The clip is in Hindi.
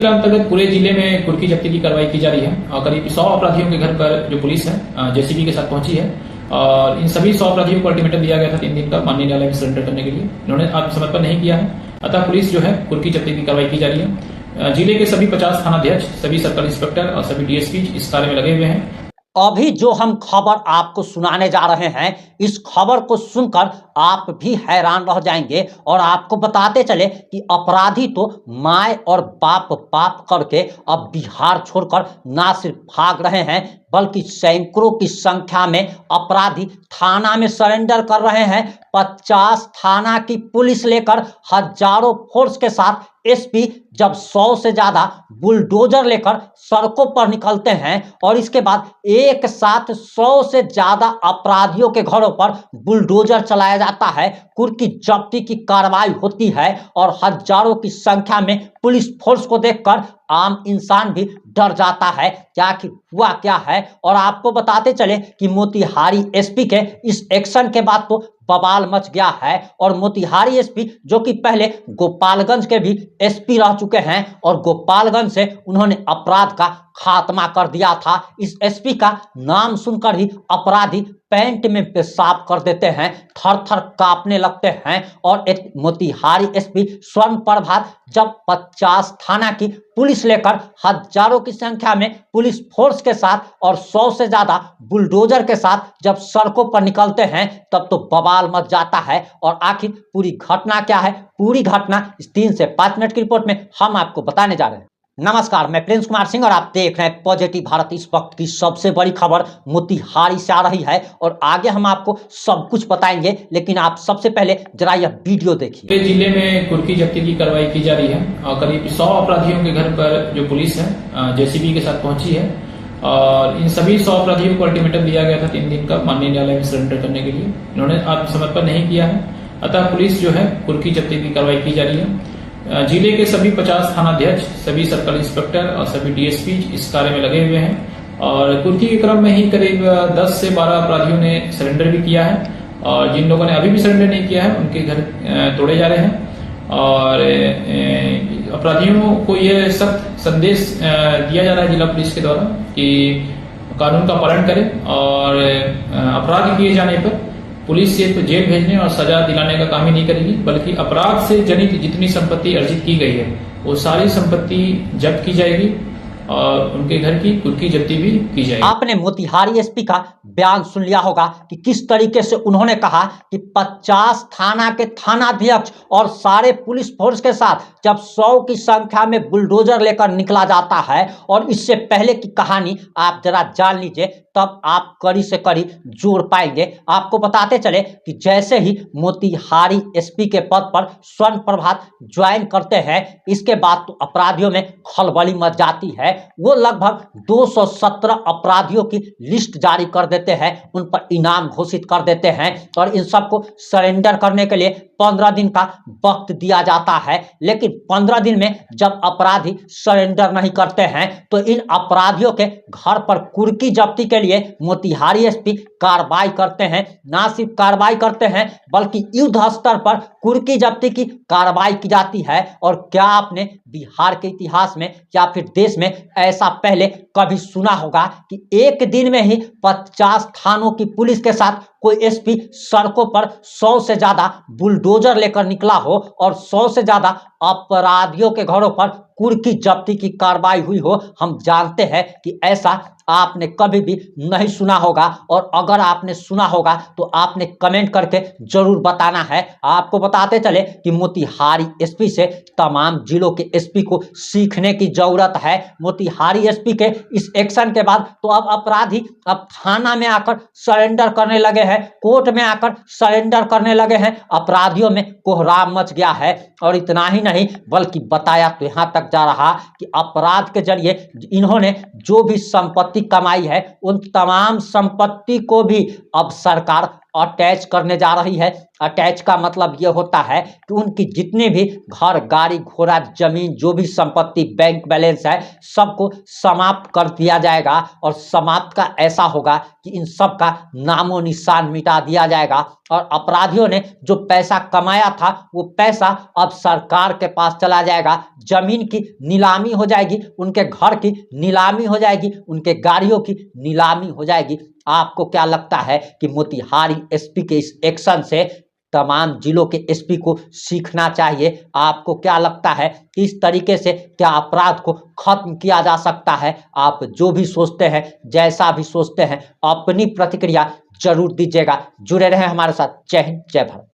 अंतर्गत पूरे जिले में कुर्की जब्ती की कार्रवाई की जा रही है और करीब 100 अपराधियों के घर पर जो पुलिस है जेसीबी के साथ पहुंची है और इन सभी 100 अपराधियों को अल्टीमेटम दिया गया था 3 दिन का माननीय न्यायालय में सरेंडर करने के लिए। इन्होंने आत्मसमर्पण नहीं किया है, अतः पुलिस जो है कुर्की जब्ती की कार्रवाई की जा रही है। जिले के सभी 50 थानाध्यक्ष, सभी सर्कल इंस्पेक्टर और सभी डीएसपी इस कार्य में लगे हुए हैं। अभी जो हम खबर आपको सुनाने जा रहे हैं, इस खबर को सुनकर आप भी हैरान रह जाएंगे और आपको बताते चले कि अपराधी तो माय और बाप करके अब बिहार छोड़कर ना सिर्फ भाग रहे हैं बल्कि सैकड़ों की संख्या में अपराधी थाना में सरेंडर कर रहे हैं। 50 थाना की पुलिस लेकर हजारों फोर्स के साथ एसपी जब 100 से ज्यादा बुलडोजर लेकर सड़कों पर निकलते हैं और इसके बाद एक साथ 100 से ज्यादा अपराधियों के घरों पर बुलडोजर चलाया जाता है, कुर्की जब्ती की कार्रवाई होती है और हजारों की संख्या में पुलिस फोर्स को देखकर आम इंसान भी डर जाता है कि आखिर हुआ क्या है। और आपको बताते चले कि मोतिहारी एसपी के इस एक्शन के बाद तो बवाल मच गया है और मोतिहारी एसपी जो कि पहले गोपालगंज के भी एसपी रह चुके हैं और गोपालगंज से उन्होंने अपराध का खात्मा कर दिया था। इस एसपी का नाम सुनकर ही अपराधी पैंट में पेशाब कर देते हैं, थर थर कांपने लगते हैं। और एक मोतिहारी एसपी स्वर्ण प्रभात जब 50 थाना की पुलिस लेकर हजारों की संख्या में पुलिस फोर्स के साथ और 100 से ज्यादा बुलडोजर के साथ जब सड़कों पर निकलते हैं तब तो बवाल मच जाता है। और आखिर पूरी घटना क्या है, पूरी घटना इस 3 से 5 मिनट की रिपोर्ट में हम आपको बताने जा रहे हैं। नमस्कार, मैं प्रिंस कुमार सिंह और आप देख रहे हैं पॉजिटिव भारत। इस वक्त की सबसे बड़ी खबर मोतिहारी से आ रही है और आगे हम आपको सब कुछ बताएंगे, लेकिन आप सबसे पहले जरा यह वीडियो देखिए। जिले में कुर्की जब्ती की कार्रवाई की जा रही है और करीब 100 अपराधियों के घर पर जो पुलिस है जेसीबी के साथ पहुंची है और इन सभी 100 अपराधियों को अल्टीमेटम दिया गया था 3 दिन का माननीय न्यायालय में सरेंडर करने के लिए। इन्होंने आत्मसमर्पण नहीं किया है, अतः पुलिस जो है कुर्की जब्ती की कार्रवाई की जा रही है। जिले के सभी 50 थानाध्यक्ष, सभी सर्कल इंस्पेक्टर और सभी डीएसपी इस कार्य में लगे हुए हैं और कुर्की के क्रम में ही करीब 10 से 12 अपराधियों ने सरेंडर भी किया है और जिन लोगों ने अभी भी सरेंडर नहीं किया है उनके घर तोड़े जा रहे हैं। और अपराधियों को यह सख्त संदेश दिया जा रहा है जिला पुलिस के द्वारा कि कानून का पालन करें और अपराध किए जाने पर पुलिस सिर्फ जेल भेजने और सजा दिलाने का काम ही नहीं करेगी, बल्कि अपराध से जनित जितनी संपत्ति अर्जित की गई है वो सारी संपत्ति जब्त की जाएगी और उनके घर की कुर्की जब्ती भी की जाएगी। आपने मोतिहारी एसपी का बयान सुन लिया होगा कि किस तरीके से उन्होंने कहा कि 50 थाना के थानाध्यक्ष और सारे पुलिस फोर्स के साथ जब 100 की संख्या में बुलडोजर लेकर निकला जाता है। और इससे पहले की कहानी आप जरा जान लीजिए, तब आप कड़ी से कड़ी जोड़ पाएंगे। आपको बताते चले कि जैसे ही मोतिहारी एसपी के पद पर स्वर्ण प्रभात ज्वाइन करते हैं, इसके बाद तो अपराधियों में खलबली मच जाती है। वो लगभग 217 अपराधियों की लिस्ट जारी कर देते हैं, उन पर इनाम घोषित कर देते हैं और इन सबको सरेंडर करने के लिए 15 दिन का वक्त दिया जाता है। लेकिन 15 दिन में जब अपराधी सरेंडर नहीं करते हैं तो इन अपराधियों के घर पर कुर्की जब्ती के लिए मोतिहारी एसपी कार्रवाई करते हैं। ना सिर्फ कार्रवाई करते हैं बल्कि युद्ध स्तर पर कुर्की जब्ती की कार्रवाई की जाती है। और क्या आपने बिहार के इतिहास में या फिर देश में ऐसा पहले कभी सुना होगा कि एक दिन में ही 50 थानों की पुलिस के साथ कोई एसपी सड़कों पर 100 से ज्यादा बुलडोजर लेकर निकला हो और 100 से ज्यादा अपराधियों के घरों पर कुर्की जब्ती की कार्रवाई हुई हो? हम जानते हैं कि ऐसा आपने कभी भी नहीं सुना होगा और अगर आपने सुना होगा तो आपने कमेंट करके जरूर बताना है। आपको बताते चले कि मोतिहारी एसपी से तमाम जिलों के एसपी को सीखने की जरूरत है। मोतिहारी एसपी के इस एक्शन के बाद तो अब अपराधी अब थाना में आकर सरेंडर करने लगे हैं, कोर्ट में आकर सरेंडर करने लगे हैं। अपराधियों में कोहराम मच गया है। और इतना ही नहीं बल्कि बताया तो यहां तक जा रहा कि अपराध के जरिए इन्होंने जो भी संपत्ति कमाई है उन तमाम संपत्ति को भी अब सरकार अटैच करने जा रही है। अटैच का मतलब ये होता है कि उनकी जितने भी घर, गाड़ी, घोड़ा, जमीन, जो भी संपत्ति, बैंक बैलेंस है, सबको समाप्त कर दिया जाएगा। और समाप्त का ऐसा होगा कि इन सब का नामो निशान मिटा दिया जाएगा और अपराधियों ने जो पैसा कमाया था वो पैसा अब सरकार के पास चला जाएगा। जमीन की नीलामी हो जाएगी, उनके घर की नीलामी हो जाएगी, उनके गाड़ियों की नीलामी हो जाएगी। आपको क्या लगता है कि मोतिहारी एसपी के इस एक्शन से तमाम जिलों के एसपी को सीखना चाहिए? आपको क्या लगता है कि इस तरीके से क्या अपराध को खत्म किया जा सकता है? आप जो भी सोचते हैं, जैसा भी सोचते हैं, अपनी प्रतिक्रिया जरूर दीजिएगा। जुड़े रहें हमारे साथ। जय हिंद, जय भारत।